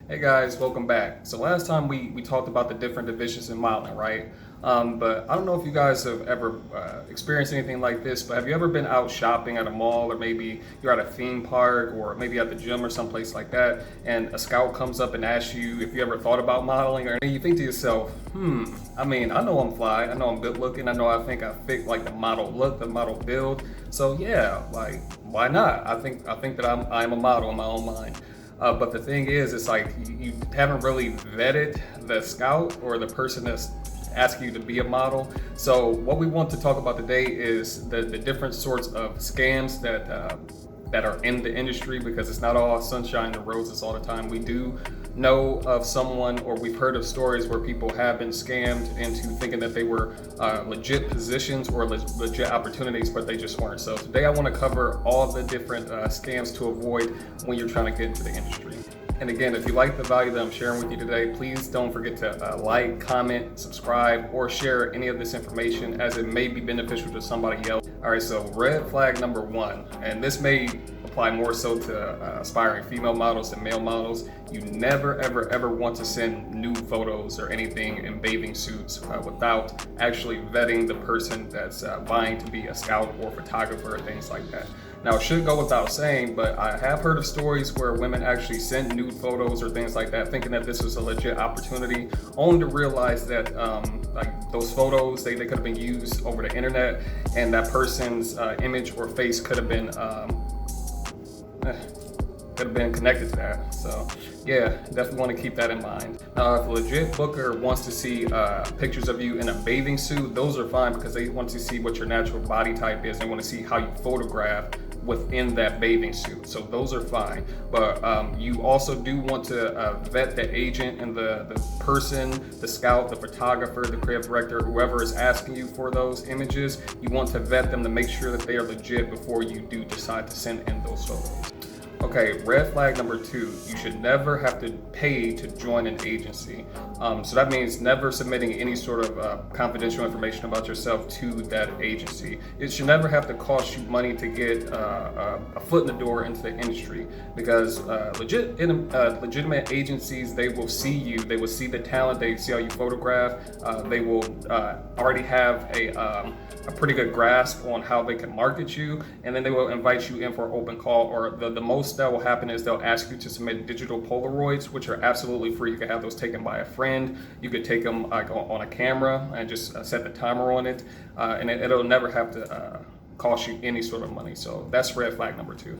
Hey guys, welcome back. So last time we talked about the different divisions in modeling, right? But I don't know if you guys have ever experienced anything like this, but have you ever been out shopping at a mall, or maybe you're at a theme park, or maybe at the gym or someplace like that, and a scout comes up and asks you if you ever thought about modeling, or and you think to yourself, I mean, I know I'm fly, I know I'm good looking, I know I think I fit like the model look, the model build. So yeah, like why not? I think that I'm a model in my own mind. But the thing is, it's like you haven't really vetted the scout or the person that's asking you to be a model. So what we want to talk about today is the different sorts of scams that are in the industry, because it's not all sunshine and roses all the time. We do know of someone, or we've heard of stories where people have been scammed into thinking that they were legit positions or legit opportunities, but they just weren't. So today I want to cover all the different scams to avoid when you're trying to get into the industry. And again, if you like the value that I'm sharing with you today, please don't forget to like, comment, subscribe, or share any of this information, as it may be beneficial to somebody else. All right, so red flag number one, and this may apply more so to aspiring female models than male models. You never, ever, ever want to send nude photos or anything in bathing suits without actually vetting the person that's vying to be a scout or photographer or things like that. Now, it should go without saying, but I have heard of stories where women actually sent nude photos or things like that, thinking that this was a legit opportunity, only to realize that like those photos, they could have been used over the internet, and that person's image or face could have been connected to that. So yeah, definitely want to keep that in mind. Now, if a legit booker wants to see pictures of you in a bathing suit, those are fine, because they want to see what your natural body type is. They want to see how you photograph within that bathing suit. So those are fine. But you also do want to vet the agent and the person, the scout, the photographer, the creative director, whoever is asking you for those images. You want to vet them to make sure that they are legit before you do decide to send in those photos. Okay, red flag number two, you should never have to pay to join an agency. So that means never submitting any sort of confidential information about yourself to that agency. It should never have to cost you money to get a foot in the door into the industry, because legitimate agencies, they will see you, they will see the talent, they see how you photograph, they will already have a pretty good grasp on how they can market you, and then they will invite you in for an open call, or the most that will happen is they'll ask you to submit digital Polaroids, which are absolutely free. You can have those taken by a friend. You could take them on a camera and just set the timer on it, and it'll never have to cost you any sort of money. So that's red flag number two.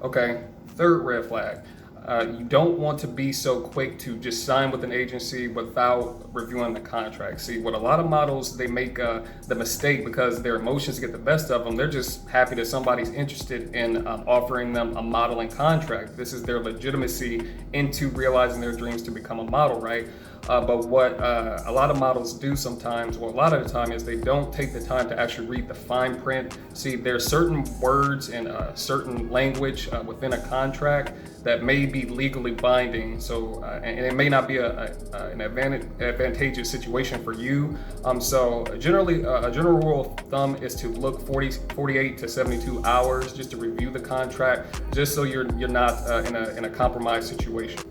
Okay, third red flag. You don't want to be so quick to just sign with an agency without reviewing the contract. See, what a lot of models, they make the mistake, because their emotions get the best of them. They're just happy that somebody's interested in offering them a modeling contract. This is their legitimacy into realizing their dreams to become a model, right? But what a lot of models do sometimes, well, a lot of the time, is they don't take the time to actually read the fine print. See, there's certain words and certain language within a contract that may be legally binding. So, and it may not be an advantageous situation for you. So generally, a general rule of thumb is to look 48 to 72 hours just to review the contract, just so you're not in a compromised situation.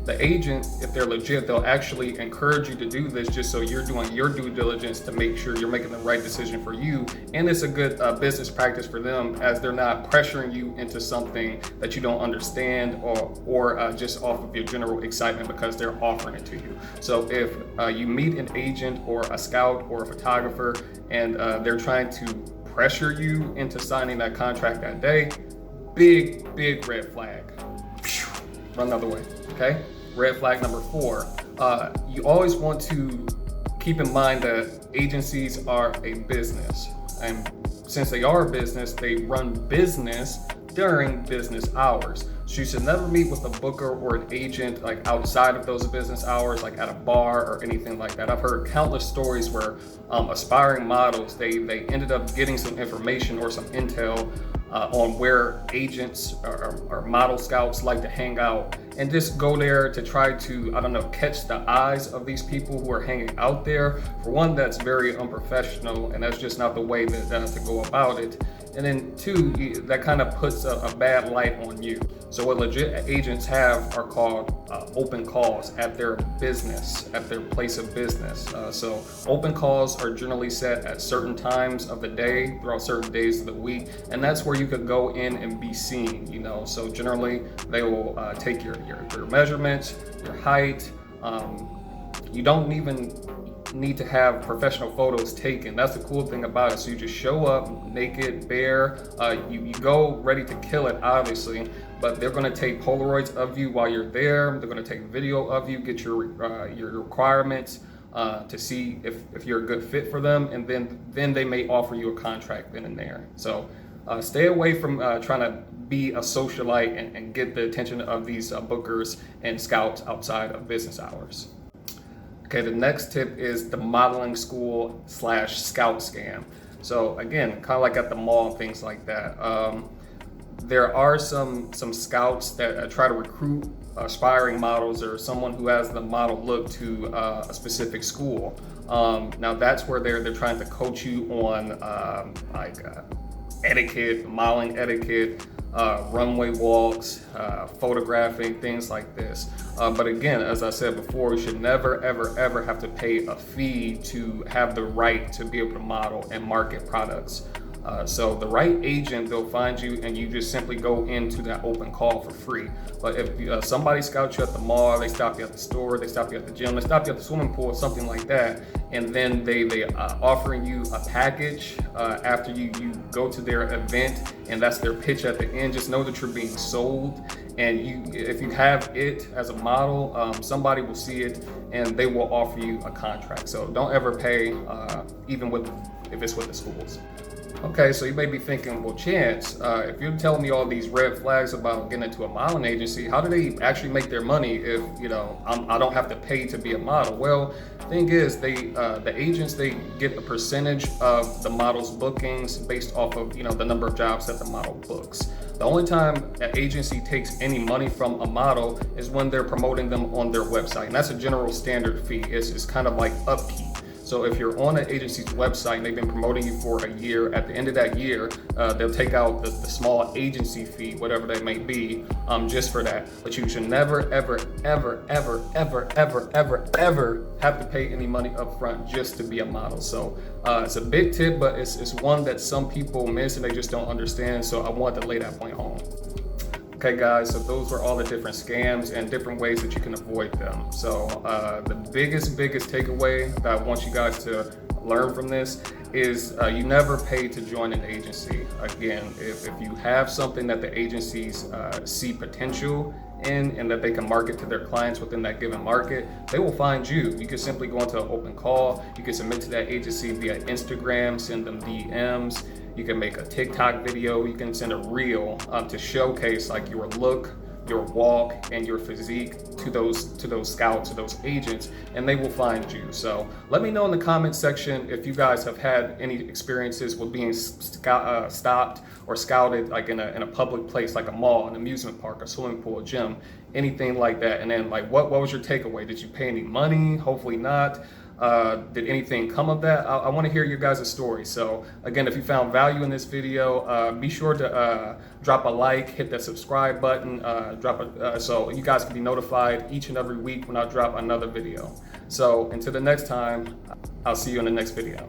The agent, if they're legit, they'll actually encourage you to do this, just so you're doing your due diligence to make sure you're making the right decision for you. And it's a good business practice for them, as they're not pressuring you into something that you don't understand, or just off of your general excitement because they're offering it to you. So if you meet an agent or a scout or a photographer, and they're trying to pressure you into signing that contract that day, big red flag. Run the other way, okay? Red flag number four, you always want to keep in mind that agencies are a business. And since they are a business, they run business during business hours. So you should never meet with a booker or an agent like outside of those business hours, like at a bar or anything like that. I've heard countless stories where aspiring models, they ended up getting some information or some intel on where agents or model scouts like to hang out, and just go there to try to, I don't know, catch the eyes of these people who are hanging out there. For one, that's very unprofessional, and that's just not the way that to go about it. and then two, that kind of puts a bad light on you. So what legit agents have are called open calls at their business, at their place of business. So open calls are generally set at certain times of the day, throughout certain days of the week, and that's where you could go in and be seen, you know. So generally they will take your measurements, your height. You don't even need to have professional photos taken. That's the cool thing about it. So you just show up naked, bare. You go ready to kill it, obviously, but they're going to take Polaroids of you while you're there. They're going to take video of you, get your requirements to see if you're a good fit for them, and then they may offer you a contract then and there. So stay away from trying to be a socialite and get the attention of these bookers and scouts outside of business hours. Okay, the next tip is the modeling school / scout scam. So again, kind of like at the mall and things like that. There are some scouts that try to recruit aspiring models or someone who has the model look to a specific school. Now that's where they're trying to coach you on etiquette, modeling etiquette, runway walks, photographing, things like this. But again, as I said before, you should never, ever have to pay a fee to have the right to be able to model and market products. So the right agent, they'll find you and you just simply go into that open call for free. But if somebody scouts you at the mall, they stop you at the store, they stop you at the gym, they stop you at the swimming pool, something like that, and then they offering you a package after you go to their event, and that's their pitch at the end, just know that you're being sold. And if you have it as a model, somebody will see it and they will offer you a contract. So don't ever pay, even if it's with the schools. Okay, so you may be thinking, well, Chance, if you're telling me all these red flags about getting into a modeling agency, how do they actually make their money if, you know, I don't have to pay to be a model? Well, thing is, the agents, they get a percentage of the model's bookings based off of, you know, the number of jobs that the model books. The only time an agency takes any money from a model is when they're promoting them on their website, and that's a general standard fee. It's kind of like upkeep. So if you're on an agency's website and they've been promoting you for a year, at the end of that year, they'll take out the small agency fee, whatever that may be, just for that. But you should never, ever have to pay any money up front just to be a model. So it's a big tip, but it's one that some people miss and they just don't understand. So I wanted to lay that point home. Okay guys, so those were all the different scams and different ways that you can avoid them. So the biggest takeaway that I want you guys to learn from this is you never pay to join an agency. Again, if you have something that the agencies see potential in and that they can market to their clients within that given market, they will find you. You can simply go into an open call, you can submit to that agency via Instagram, send them DMs, you can make a TikTok video, you can send a reel to showcase like your look, your walk, and your physique to those scouts, to those agents, and they will find you. So let me know in the comment section if you guys have had any experiences with being stopped or scouted like in a public place like a mall, an amusement park, a swimming pool, a gym, anything like that. And then like what was your takeaway? Did you pay any money? Hopefully not. Did anything come of that? I want to hear your guys' story. So again, if you found value in this video, be sure to drop a like, hit that subscribe button, so you guys can be notified each and every week when I drop another video. So until the next time, I'll see you in the next video.